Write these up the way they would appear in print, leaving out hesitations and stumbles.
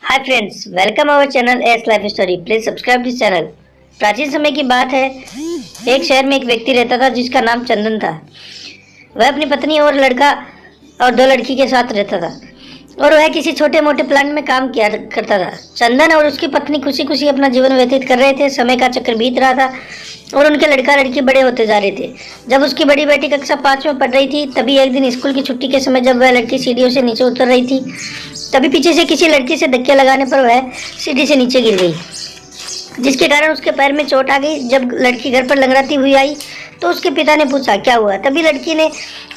Hi friends, welcome our channel S life story. Please subscribe this channel. प्राचीन समय की बात है। एक शहर में एक व्यक्ति रहता था जिसका नाम चंदन था। वह अपनी पत्नी और लड़का और दो लड़की के साथ रहता था और वह किसी छोटे मोटे प्लांट में काम किया करता था। चंदन और उसकी पत्नी खुशी खुशी अपना जीवन व्यतीत कर रहे थे। समय का चक्र बीत रहा था और उनके लड़का लड़की बड़े होते जा रहे थे। जब उसकी बड़ी बेटी कक्षा 5 में पढ़ रही थी, तभी एक दिन स्कूल की छुट्टी के समय जब वह लड़की सीढ़ियों से नीचे उतर रही थी, तभी पीछे से किसी लड़की से धक्के लगाने पर वह सीढ़ी से नीचे गिर गई, जिसके कारण उसके पैर में चोट आ गई। जब लड़की घर पर लंगड़ाती हुई आई तो उसके पिता ने पूछा क्या हुआ। तभी लड़की ने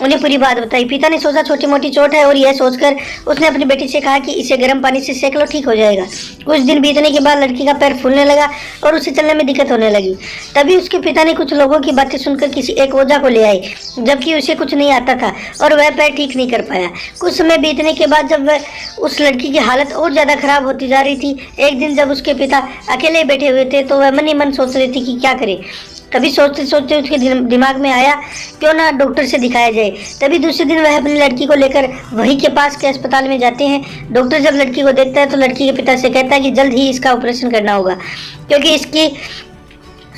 उन्हें पूरी बात बताई। पिता ने सोचा छोटी मोटी चोट है और यह सोचकर उसने अपनी बेटी से कहा कि इसे गर्म पानी से सेक लो, ठीक हो जाएगा। कुछ दिन बीतने के बाद लड़की का पैर फूलने लगा और उसे चलने में दिक्कत होने लगी। तभी उसके पिता ने कुछ लोगों की बातें सुनकर किसी एक ओझा को ले आए, जबकि उसे कुछ नहीं आता था और वह पैर ठीक नहीं कर पाया। कुछ समय बीतने के बाद जब वह उस लड़की की हालत और ज्यादा खराब होती जा रही थी, एक दिन जब उसके पिता अकेले बैठे हुए थे तो वह मन ही मन सोच रही थी कि क्या करे। तभी सोचते सोचते उसके दिमाग में आया क्यों ना डॉक्टर से दिखाया जाए। तभी दूसरे दिन वह अपनी लड़की को लेकर वहीं के पास के अस्पताल में जाते हैं। डॉक्टर जब लड़की को देखता है तो लड़की के पिता से कहता है कि जल्द ही इसका ऑपरेशन करना होगा, क्योंकि इसकी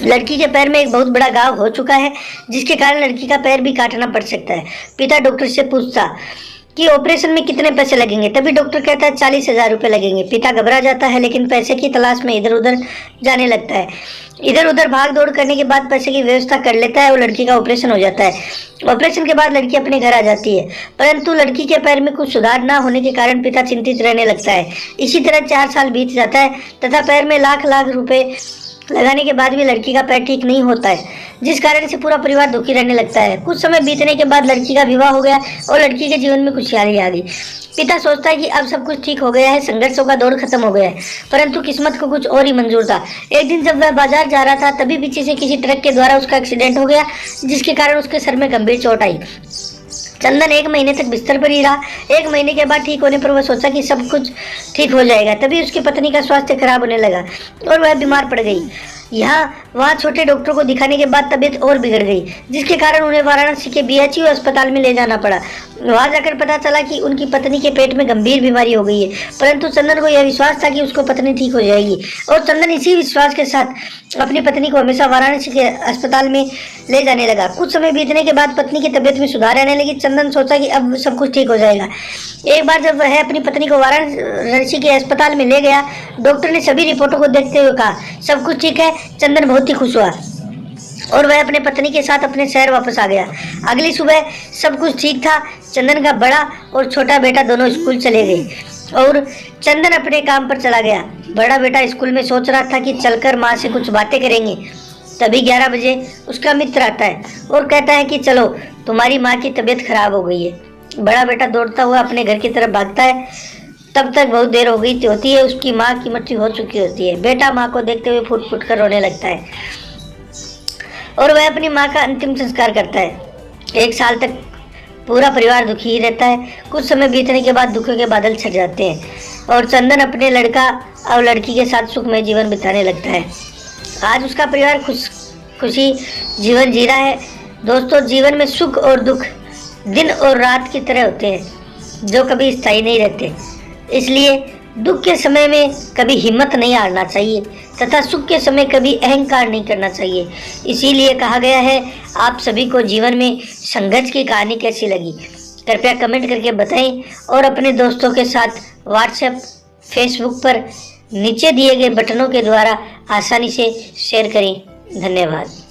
लड़की के पैर में एक बहुत बड़ा घाव हो चुका है, जिसके कारण लड़की का पैर भी काटना पड़ सकता है। पिता डॉक्टर से पूछता कि ऑपरेशन में कितने पैसे लगेंगे। तभी डॉक्टर कहता है 40,000 रुपये लगेंगे। पिता घबरा जाता है, लेकिन पैसे की तलाश में इधर उधर जाने लगता है। इधर उधर भाग दौड़ करने के बाद पैसे की व्यवस्था कर लेता है और लड़की का ऑपरेशन हो जाता है। ऑपरेशन के बाद लड़की अपने घर आ जाती है, परंतु लड़की के पैर में कुछ सुधार न होने के कारण पिता चिंतित रहने लगता है। इसी तरह 4 साल बीत जाता है तथा पैर में लाख लाख रुपए लगाने के बाद भी लड़की का पैर ठीक नहीं होता है, जिस कारण से पूरा परिवार दुखी रहने लगता है। कुछ समय बीतने के बाद लड़की का विवाह हो गया और लड़की के जीवन में खुशहाली आ गई। पिता सोचता है कि अब सब कुछ ठीक हो गया है, संघर्षों का दौर खत्म हो गया है, परंतु किस्मत को कुछ और ही मंजूर था। एक दिन जब वह बाजार जा रहा था, तभी पीछे से किसी ट्रक के द्वारा उसका एक्सीडेंट हो गया, जिसके कारण उसके सर में गंभीर चोट आई। चंदन 1 महीने तक बिस्तर पर ही रहा। 1 महीने के बाद ठीक होने पर वह सोचा कि सब कुछ ठीक हो जाएगा। तभी उसकी पत्नी का स्वास्थ्य खराब होने लगा और वह बीमार पड़ गई। यहाँ वहाँ छोटे डॉक्टर को दिखाने के बाद तबीयत और बिगड़ गई, जिसके कारण उन्हें वाराणसी के बीएचयू अस्पताल में ले जाना पड़ा। वहाँ जाकर पता चला कि उनकी पत्नी के पेट में गंभीर बीमारी हो गई है, परंतु चंदन को यह विश्वास था कि उसको पत्नी ठीक हो जाएगी और चंदन इसी विश्वास के साथ अपनी पत्नी को हमेशा वाराणसी के अस्पताल में ले जाने लगा। कुछ समय बीतने के बाद पत्नी की तबीयत में सुधार आने लगी। चंदन सोचा कि अब सब कुछ ठीक हो जाएगा। एक बार जब वह अपनी पत्नी को वाराणसी के अस्पताल में ले गया, डॉक्टर ने सभी रिपोर्टों को देखते हुए कहा सब कुछ ठीक है। चंदन बहुत ही खुश हुआ और वह अपने पत्नी के साथ अपने शहर वापस आ गया। अगली सुबह सब कुछ ठीक था। चंदन का बड़ा और छोटा बेटा दोनों स्कूल चले गए और चंदन अपने काम पर चला गया। बड़ा बेटा स्कूल में सोच रहा था कि चलकर माँ से कुछ बातें करेंगे। तभी 11 बजे उसका मित्र आता है और कहता है कि चलो, तुम्हारी माँ की तबीयत खराब हो गई है। बड़ा बेटा दौड़ता हुआ अपने घर की तरफ भागता है। तब तक बहुत देर हो गई होती है, उसकी माँ की मृत्यु हो चुकी होती है। बेटा माँ को देखते हुए फुट फुट कर रोने लगता है और वह अपनी माँ का अंतिम संस्कार करता है। 1 साल तक पूरा परिवार दुखी ही रहता है। कुछ समय बीतने के बाद दुखों के बादल छट जाते हैं और चंदन अपने लड़का और लड़की के साथ सुखमय जीवन बिताने लगता है। आज उसका परिवार खुशी जीवन जी रहा है। दोस्तों, जीवन में सुख और दुख दिन और रात की तरह होते हैं, जो कभी स्थायी नहीं रहते। इसलिए दुख के समय में कभी हिम्मत नहीं हारना चाहिए तथा सुख के समय कभी अहंकार नहीं करना चाहिए। इसीलिए कहा गया है, आप सभी को जीवन में संघर्ष की कहानी कैसी लगी, कृपया कमेंट करके बताएं और अपने दोस्तों के साथ व्हाट्सएप, फेसबुक पर नीचे दिए गए बटनों के द्वारा आसानी से शेयर करें। धन्यवाद।